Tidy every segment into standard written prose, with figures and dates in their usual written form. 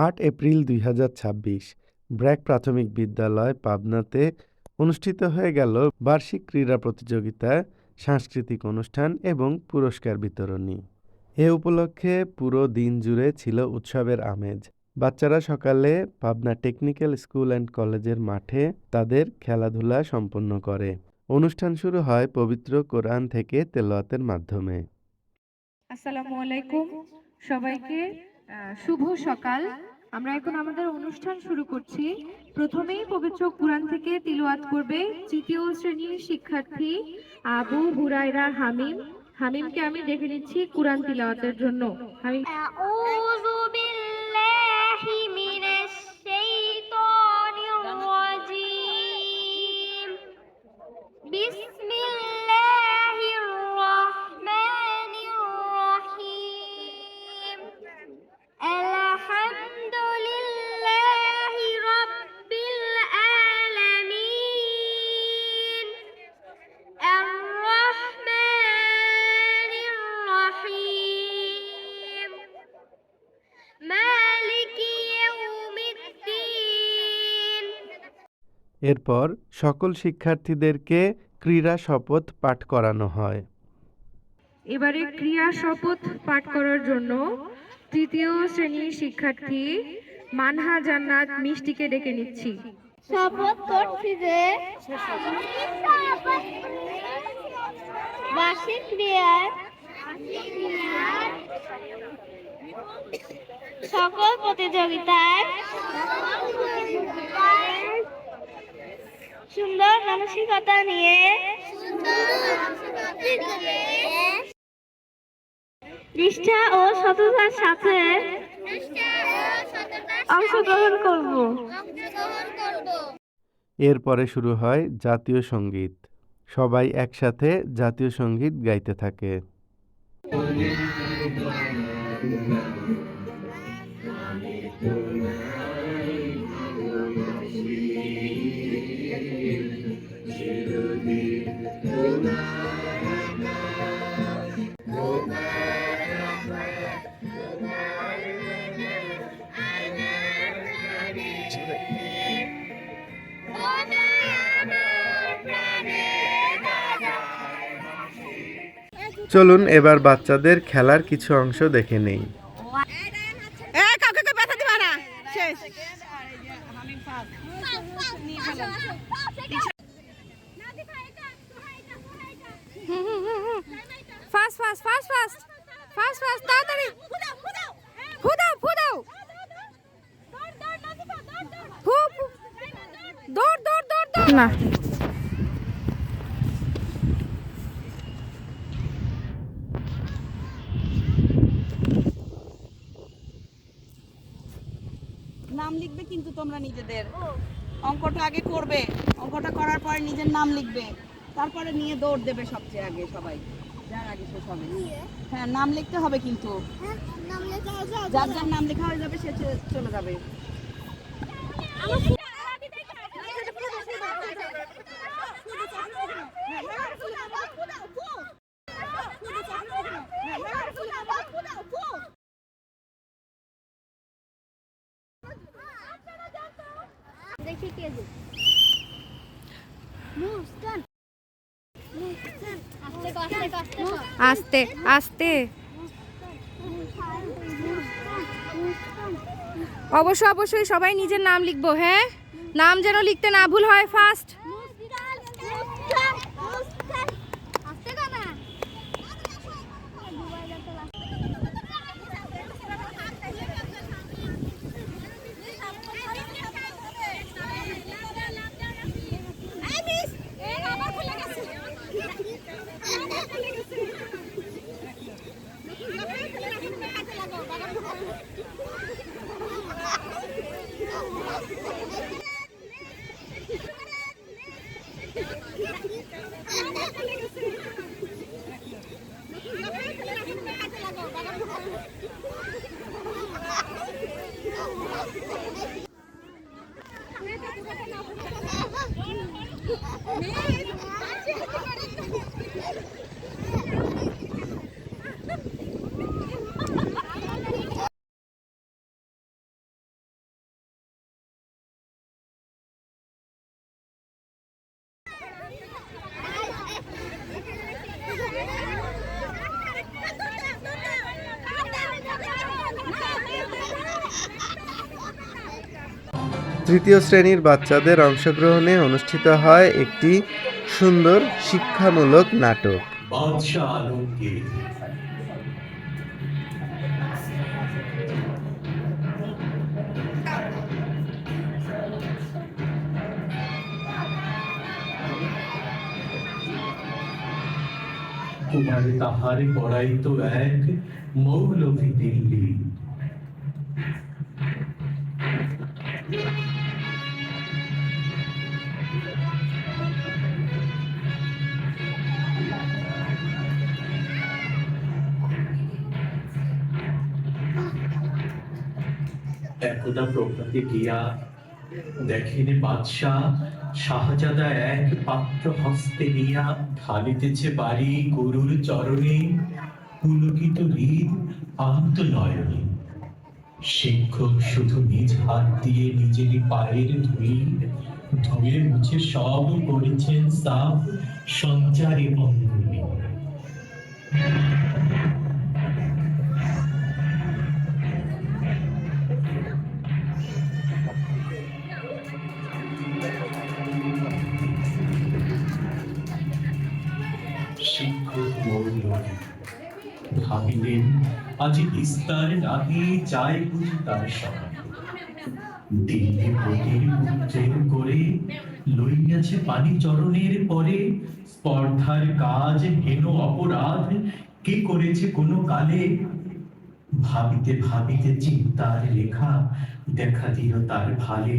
৮ April ২০২৬ BRAC প্রাথমিক বিদ্যালয় পাবনাতে অনুষ্ঠিত হয়ে গেল বার্ষিক ক্রীড়া প্রতিযোগিতা, সাংস্কৃতিক অনুষ্ঠান এবং পুরস্কার বিতরণী। এ উপলক্ষে পুরো দিন জুড়ে ছিল উৎসবের আমেজ। বাচ্চারা সকালে পাবনা টেকনিক্যাল স্কুল অ্যান্ড কলেজের মাঠে তাদের খেলাধুলা সম্পন্ন করে। অনুষ্ঠান শুরু হয় পবিত্র কোরআন থেকে তেলাওয়াতের মাধ্যমে। আসসালামু আলাইকুম সবাইকে, শুভ সকাল। আমরা এখন আমাদের অনুষ্ঠান শুরু করছি। প্রথমেই পবিত্র কোরআন থেকে তিলাওয়াত করবে তৃতীয় শ্রেণীর শিক্ষার্থী আবু হুরায়রা হামিম। হামিমকে আমি ডেকে নিচ্ছি কোরআন তিলাওয়াতের জন্য। হামিম। আউযু বিল্লাহি মিনাশ শাইতানির রাজিম। বিসমিল্লাহির রাহমানির রাহিম। আলহামদুলিল্লাহি রাব্বিল আলামিন। আর রাহমানির রাহিম। মালিকি ইয়াউমিদ্দিন। এরপর সকল শিক্ষার্থীদেরকে ক্রীড়া শপথ পাঠ করানো হয়। এবারে ক্রিয়া শপথ পাঠ করার জন্য তৃতীয় শ্রেণীর শিক্ষার্থী মানহা জান্নাত মিষ্টিকে ডেকে নিচ্ছি। শপথ করছি যে বার্ষিক ক্রিয়ার সকল প্রতিযোগিতায় সুন্দর মানসিকতা নিয়ে নিষ্ঠা ও সততার সাথে অংশগ্রহণ করব। এরপরে শুরু হয় জাতীয় সঙ্গীত। সবাই একসাথে জাতীয় সঙ্গীত গাইতে থাকে। চলুন এবার বাচ্চাদের খেলার কিছু অংশ দেখে নেই। Fast fast fast fast fast fast তাড়াতাড়ি ফুদাও ফুদাও দৌড় দৌড় দৌড় দৌড় না। নাম লিখবে কিন্তু তোমরা নিজেদের অঙ্কটা আগে করবে, অঙ্কটা করার পরে নিজের নাম লিখবে, তারপরে নিয়ে দৌড় দেবে সবচেয়ে আগে সবাই, যার আগে শেষ হবে। হ্যাঁ, নাম লিখতে হবে কিন্তু যার যার নাম লেখা হয়ে যাবে সে চলে যাবে। দেখি কে জিত। মুস্কান মুস্কান আস্তে আস্তে আস্তে আস্তে অবশ্যই সবাই নিজের নাম লিখবো। হ্যাঁ, নাম যেন লিখতে না ভুল হয়। ফার্স্ট তৃতীয় শ্রেণীর বাচ্চাদের অংশগ্রহণে অনুষ্ঠিত হয় একটি সুন্দর শিক্ষামূলক নাটক। বাদশাহ আলমগীর। কুমারে তাহারে পড়াইত এক মৌলভী দিল্লি। একদা প্রভাতে গিয়া দেখেন বাদশাহ শাহজাদা এক পাত্র হস্তে নিয়া ঢালিতেছে বাড়ি গুরুর চরণে পুলকিত হৃদ আন্ত নয়নে। শিক্ষক শুধু নিজ হাত দিয়ে নিজেরই পায়ের ধুয়ে মুছে সব করেছেন সাফ সঞ্চারী অঙ্গুলি। শিক্ষক মৌলভী ভাবিলেন আজি বিস্তার নাহি চাই বুঝি তার সঙ্গে। দিল্লি পতির পুত্রের করে লইয়াছে পানি চরণের পরে। স্পর্ধার কাজ হেন অপরাধ কে করেছে কোনো কালে। ভাবিতে ভাবিতে চিন্তার লেখা দেখা দিল তার ভালে।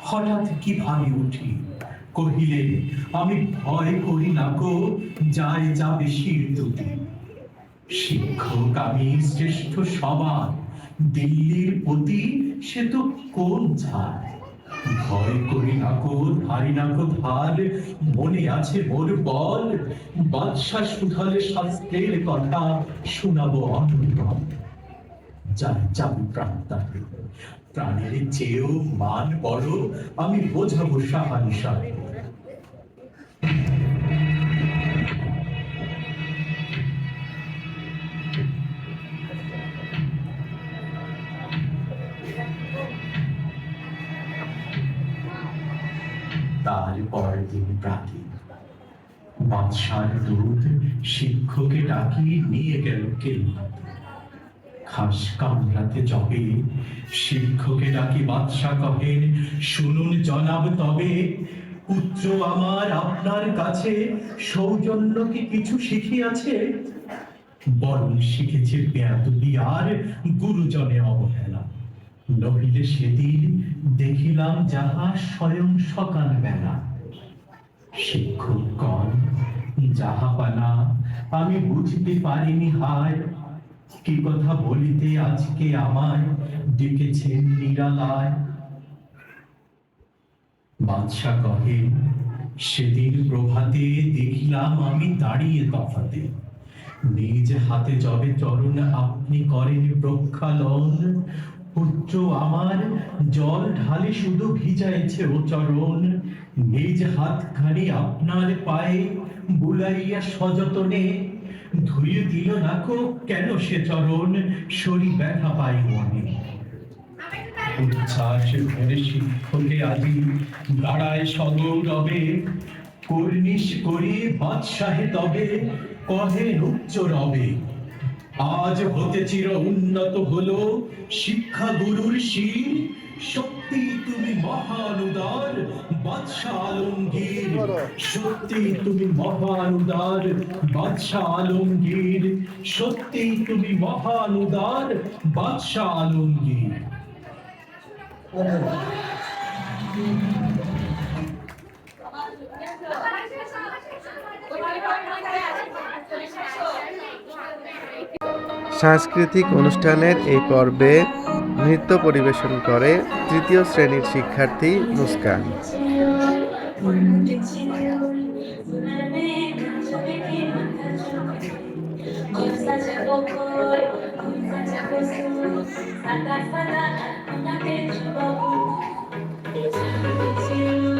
হঠাৎ কি ভাবি উঠি, কহিলে আমি ভয় করি না গো, যায় যাবে শির দুটি। শিক্ষক আমি শ্রেষ্ঠ সবার, দিল্লির পতি সে তো কোন ছাড়। ভয় করি না গো, ধারি না গো ধার, মনে আছে মোর বল। বাদশা শুধালে শাস্ত্রের কথা, শোনাবো অনুভব। যাবি প্রাণতাকে, প্রাণের চেয়েও মান বড়, আমি বোঝাবো সাহানিশা। তারপর দিন প্রাতে বাদশার দূত শিক্ষকে ডাকি নিয়ে গেল কেল্লাতে। খাস কামরাতে যবে শিক্ষকে ডাকি বাদশা কহেন, শুনুন জনাব তবে, পুত্র আমার আপনার কাছে সৌজন্য কি কিছু শিখিয়াছে? বরং শিখেছে বেয়াদবি আর গুরুজনে অবহেলা। নহিলে সেদিন দেখিলাম যাহা স্বয়ং সকাল বেলা। শিক্ষকগণ যাহাপানা আমি বুঝতে পারিনি হায়, কি কথা বলিতে আজকে আমায় ডেকেছেন নিরালায়। বাদশা কহে, সেদিন প্রভাতে দেখিলাম আমি দাঁড়িয়ে তফাতে। নিজ হাতে যবে চরণ আপনি করেন প্রক্ষালন, পুত্র আমার জল ঢালে শুধু ভিজাইছে ও চরণ। নিজ হাতখানি আপনার পায়ে বুলাইয়া সযতনে, ধুয়ে দিল নাকো কেন সে চরণ, শরীর ব্যথা পাই মনে। উচ্ছ্বাস ভরে শিক্ষকে আজি দাঁড়ায় সগৌরবে, কর্নিশ করে বাদশাহে তবে কহেন উচ্চ রবে। আজ হতে চির উন্নত হলো শিক্ষা গুরুর শির, সত্যি তুমি মহান উদার বাদশাহ আলমগীর। সত্যি তুমি মহান উদার বাদশাহ আলমগীর। সত্যি তুমি মহান উদার বাদশাহ আলমগীর। সাংস্কৃতিক অনুষ্ঠানের এই পর্বে নৃত্য পরিবেশন করে তৃতীয় শ্রেণীর শিক্ষার্থী মুস্কান। Thank you.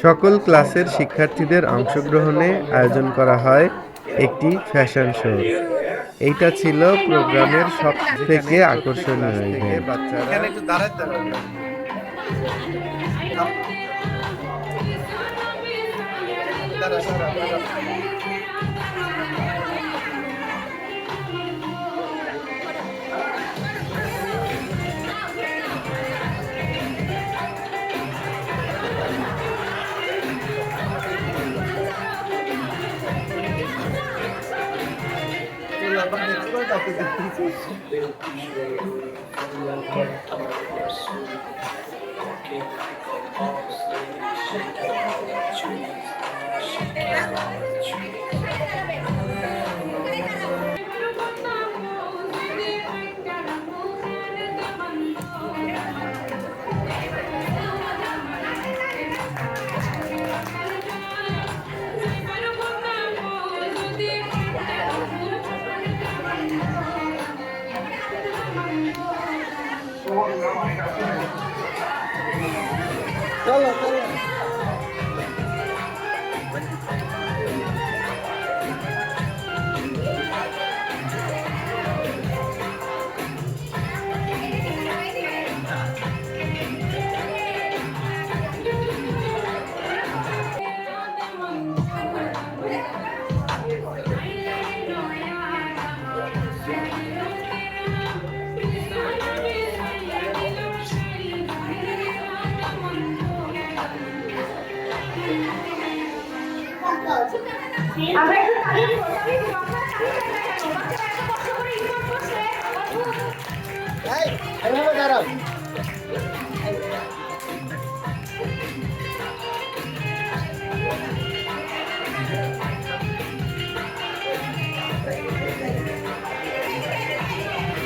সকল ক্লাসের শিক্ষার্থীদের অংশগ্রহণে আয়োজন করা হয় একটি ফ্যাশন শো। এইটা ছিল প্রোগ্রামের সব থেকে আকর্ষণীয় ইভেন্ট।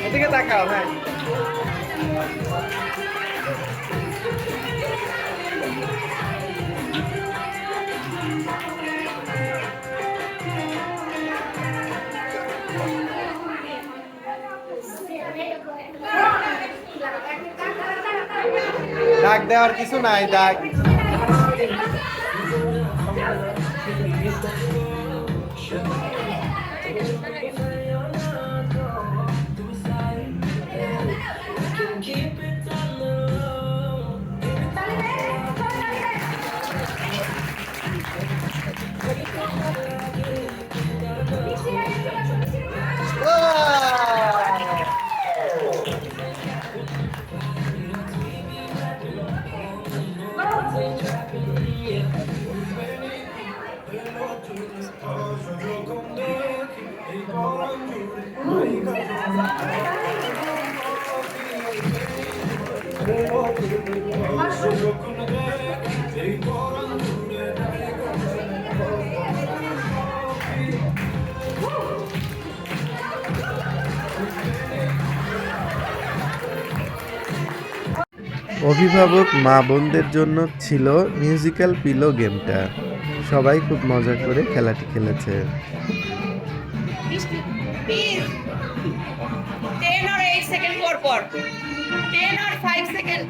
এদিকে তাকাও, হ্যাঁ। ডাক দেওয়ার কিছু নাই, ডাক অভিভাবক মা বোনদের জন্য ছিল মিউজিক্যাল পিলো গেমটা। সবাই খুব মজা করে খেলাটি খেলেছে। Please. 10 or 8 সেকেন্ড পর পর 10 or 5 সেকেন্ড।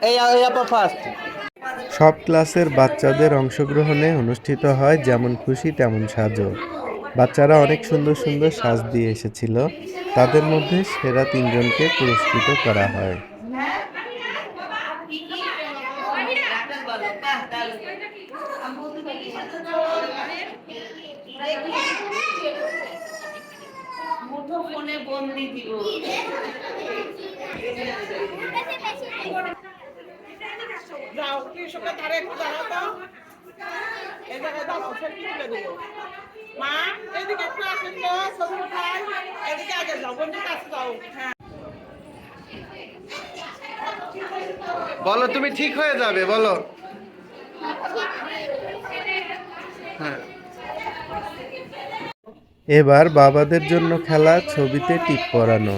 এই আপা ফার্স্ট। সব ক্লাসের বাচ্চাদের অংশগ্রহণে অনুষ্ঠিত হয় যেমন খুশি তেমন সাজো। বাচ্চারা অনেক সুন্দর সুন্দর সাজ দিয়ে এসেছিল। তাদের মধ্যে সেরা 3 জনকে পুরস্কৃত করা হয়। মুঠোফোনে বন্দি দিব। যাও কৃষকের ধারে একটু দাঁড়াও তো, এই জায়গায় দাঁড়াও, সেলফি তুলে দেবো। মা এদিকে একটু আসেন তো, ছবি উঠান, এদিকে আগে যাও, বন্ধুর কাছে যাও। হ্যাঁ বলো তুমি ঠিক হয়ে যাবে, বলো। হ্যাঁ এবার বাবাদের জন্য খেলা ছবিতে টিপ পরানো।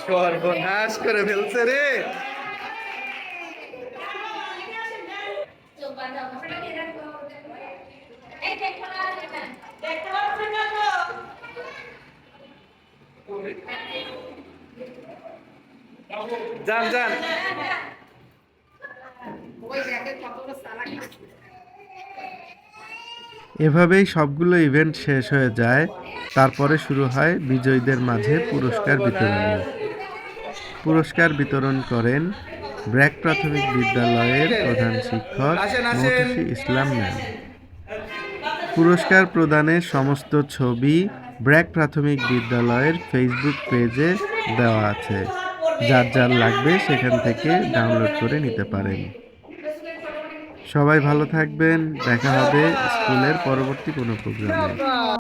সর্বনাশ করে ফেলছে রে। যান যান। এভাবেই সবগুলো ইভেন্ট শেষ হয়ে যায়। তারপরে শুরু হয় বিজয়ীদের মাঝে পুরস্কার বিতরণী। পুরস্কার বিতরণ করেন ব্র্যাক প্রাথমিক বিদ্যালয়ের প্রধান শিক্ষক মহতোষী ইসলাম ম্যাম। পুরস্কার প্রদানের সমস্ত ছবি ব্র্যাক প্রাথমিক বিদ্যালয়ের ফেসবুক পেজে দেওয়া আছে। যার যার লাগবে সেখান থেকে ডাউনলোড করে নিতে পারেন। সবাই ভালো থাকবেন। দেখা হবে স্কুলের পরবর্তী কোনো প্রোগ্রামে।